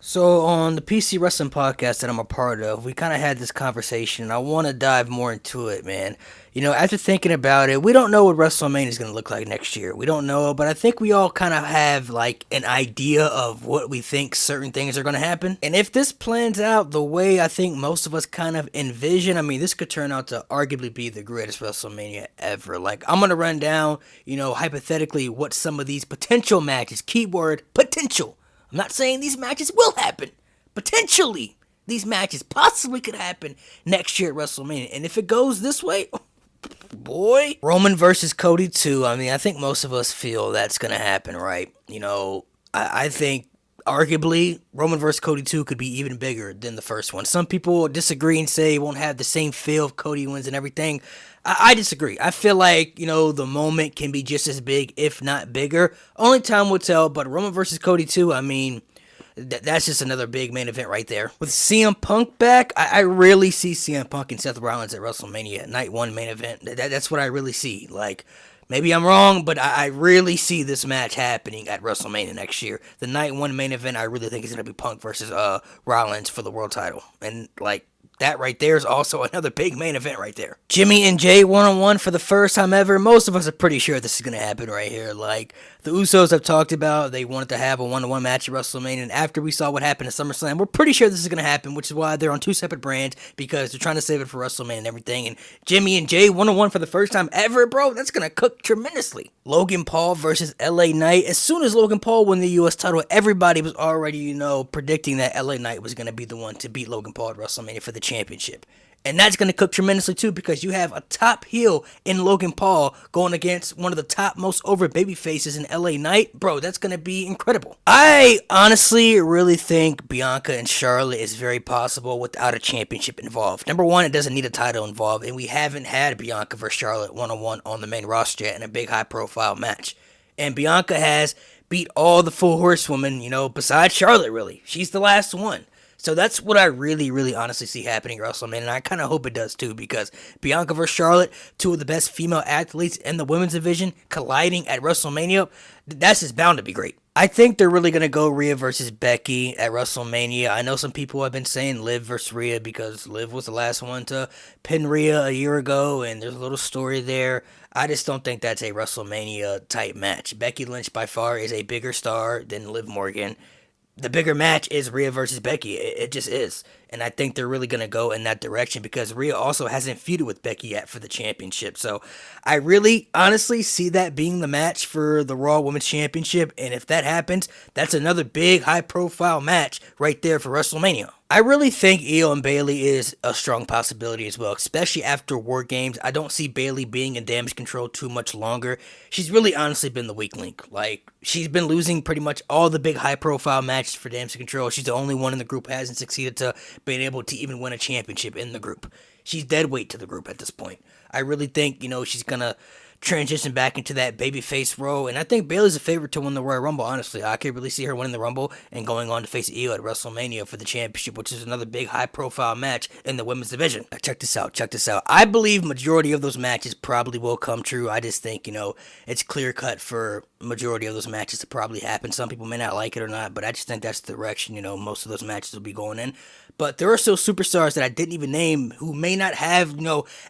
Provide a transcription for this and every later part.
So on the PC Wrestling podcast that I'm a part of, we kind of had this conversation, and I want to dive more into it, man. After thinking about it, we don't know what WrestleMania is going to look like next year. We don't know, but I think we all kind of have like an idea of what we think certain things are going to happen. And if this plans out the way I think most of us kind of envision, I mean, this could turn out to arguably be the greatest WrestleMania ever. Like, I'm going to run down, hypothetically what some of these potential matches, keyword potential. I'm not saying these matches will happen. Potentially, these matches possibly could happen next year at WrestleMania. And if it goes this way, boy, Roman versus Cody 2. I mean, I think most of us feel that's going to happen, right? I think arguably Roman versus Cody 2 could be even bigger than the first one. Some people disagree and say it won't have the same feel if Cody wins and everything. I disagree. I feel like, the moment can be just as big, if not bigger. Only time will tell, but Roman versus Cody 2, I mean, that's just another big main event right there. With CM Punk back, I really see CM Punk and Seth Rollins at WrestleMania, night one main event. That's what I really see. Like, maybe I'm wrong, but I really see this match happening at WrestleMania next year. The night one main event, I really think is going to be Punk versus Rollins for the world title. And, like, that right there is also another big main event right there. Jimmy and Jay one-on-one for the first time ever. Most of us are pretty sure this is going to happen right here. Like, the Usos have talked about they wanted to have a one-on-one match at WrestleMania, and after we saw what happened at SummerSlam, we're pretty sure this is going to happen, which is why they're on two separate brands, because they're trying to save it for WrestleMania and everything. And Jimmy and Jay one-on-one for the first time ever, bro, that's going to cook tremendously. Logan Paul versus LA Knight. As soon as Logan Paul won the US title, everybody was already, predicting that LA Knight was going to be the one to beat Logan Paul at WrestleMania for the championship. And that's going to cook tremendously too, because you have a top heel in Logan Paul going against one of the top most over baby faces in LA Knight. Bro, that's going to be incredible. I honestly really think Bianca and Charlotte is very possible without a championship involved. Number one, it doesn't need a title involved, and we haven't had Bianca versus Charlotte one-on-one on the main roster yet in a big high-profile match. And Bianca has beat all the full horsewomen, besides Charlotte, really. She's the last one. So that's what I really, really honestly see happening at WrestleMania, and I kind of hope it does too, because Bianca versus Charlotte, two of the best female athletes in the women's division, colliding at WrestleMania, that's just bound to be great. I think they're really going to go Rhea versus Becky at WrestleMania. I know some people have been saying Liv versus Rhea because Liv was the last one to pin Rhea a year ago, and there's a little story there. I just don't think that's a WrestleMania type match. Becky Lynch by far is a bigger star than Liv Morgan. The bigger match is Rhea versus Becky. It just is. And I think they're really going to go in that direction because Rhea also hasn't feuded with Becky yet for the championship. So I really honestly see that being the match for the Raw Women's Championship. And if that happens, that's another big high profile match right there for WrestleMania. I really think Io and Bayley is a strong possibility as well, especially after War Games. I don't see Bayley being in Damage Control too much longer. She's really honestly been the weak link. Like, she's been losing pretty much all the big high-profile matches for Damage Control. She's the only one in the group who hasn't succeeded to being able to even win a championship in the group. She's dead weight to the group at this point. I really think, she's going to transition back into that babyface role, and I think Bayley's a favorite to win the Royal Rumble, honestly. I could really see her winning the Rumble and going on to face Io at WrestleMania for the championship, which is another big high-profile match in the women's division. Now, check this out. I believe majority of those matches probably will come true. I just think, it's clear-cut for majority of those matches to probably happen. Some people may not like it or not, but I just think that's the direction, most of those matches will be going in. But there are still superstars that I didn't even name who may not have,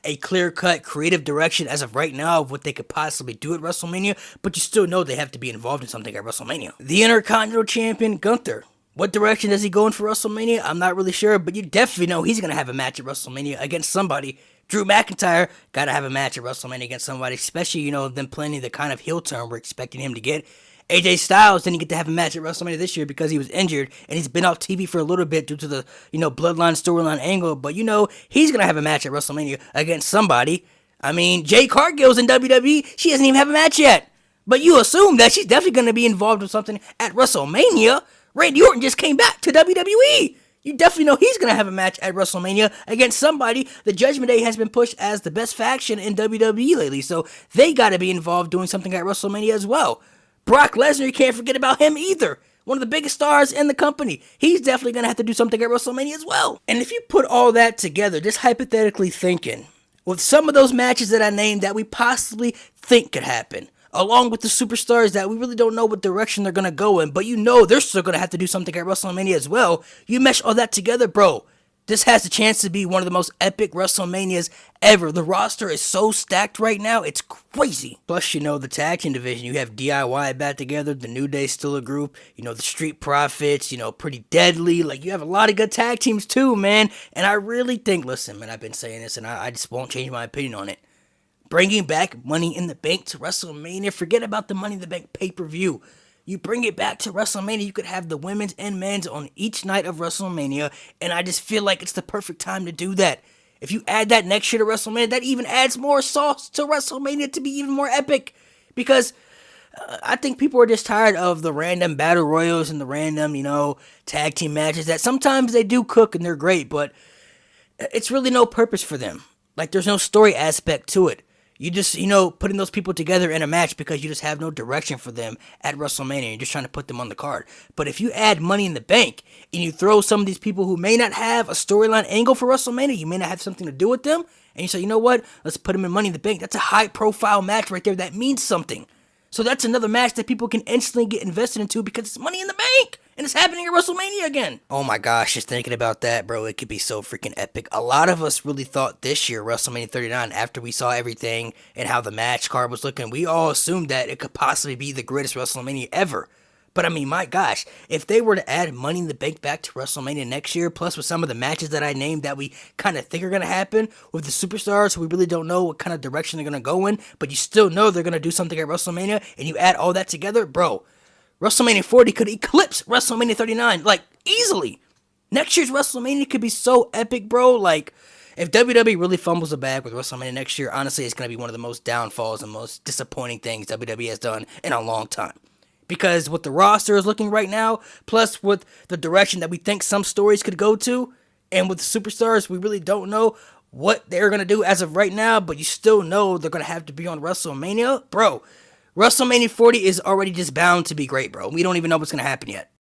a clear-cut creative direction as of right now of what they could possibly do at WrestleMania, but you still know they have to be involved in something at WrestleMania. The Intercontinental Champion, Gunther. What direction is he going for WrestleMania? I'm not really sure, but you definitely know he's going to have a match at WrestleMania against somebody. Drew McIntyre got to have a match at WrestleMania against somebody, especially, them planning the kind of heel turn we're expecting him to get. AJ Styles didn't get to have a match at WrestleMania this year because he was injured, and he's been off TV for a little bit due to the, bloodline storyline angle, but he's going to have a match at WrestleMania against somebody. I mean, Jade Cargill's in WWE, she doesn't even have a match yet, but you assume that she's definitely going to be involved with something at WrestleMania. Randy Orton just came back to WWE. You definitely know he's going to have a match at WrestleMania against somebody. The Judgment Day has been pushed as the best faction in WWE lately, so they got to be involved doing something at WrestleMania as well. Brock Lesnar, you can't forget about him either. One of the biggest stars in the company. He's definitely going to have to do something at WrestleMania as well. And if you put all that together, just hypothetically thinking, with some of those matches that I named that we possibly think could happen, along with the superstars that we really don't know what direction they're going to go in, but you know they're still going to have to do something at WrestleMania as well. You mesh all that together, bro. This has the chance to be one of the most epic WrestleManias ever. The roster is so stacked right now, it's crazy. Plus, you know, the tag team division, you have DIY back together, the New Day's still a group, you know, the Street Profits, you know, Pretty Deadly. Like, you have a lot of good tag teams too, man. And I really think, listen, man, I've been saying this and I just won't change my opinion on it. Bringing back Money in the Bank to WrestleMania, forget about the Money in the Bank pay-per-view. You bring it back to WrestleMania, you could have the women's and men's on each night of WrestleMania, and I just feel like it's the perfect time to do that. If you add that next year to WrestleMania, that even adds more sauce to WrestleMania to be even more epic. Because I think people are just tired of the random battle royals and the random, you know, tag team matches that sometimes they do cook and they're great, but it's really no purpose for them. Like, there's no story aspect to it. You just, you know, putting those people together in a match because you just have no direction for them at WrestleMania. You're just trying to put them on the card. But if you add Money in the Bank and you throw some of these people who may not have a storyline angle for WrestleMania, you may not have something to do with them, and you say, you know what, let's put them in Money in the Bank. That's a high-profile match right there. That means something. So that's another match that people can instantly get invested into because it's Money in the Bank. And it's happening at WrestleMania again. Oh my gosh, just thinking about that, bro, it could be so freaking epic. A lot of us really thought this year, WrestleMania 39, after we saw everything and how the match card was looking, we all assumed that it could possibly be the greatest WrestleMania ever. But I mean, my gosh, if they were to add Money in the Bank back to WrestleMania next year, plus with some of the matches that I named that we kind of think are going to happen, with the superstars who we really don't know what kind of direction they're going to go in, but you still know they're going to do something at WrestleMania, and you add all that together, bro, WrestleMania 40 could eclipse WrestleMania 39, like, easily. Next year's WrestleMania could be so epic, bro. Like, if WWE really fumbles the bag with WrestleMania next year, honestly, it's going to be one of the most downfalls and most disappointing things WWE has done in a long time. Because what the roster is looking right now, plus with the direction that we think some stories could go to, and with the superstars, we really don't know what they're going to do as of right now, but you still know they're going to have to be on WrestleMania. Bro, WrestleMania 40 is already just bound to be great, bro. We don't even know what's going to happen yet.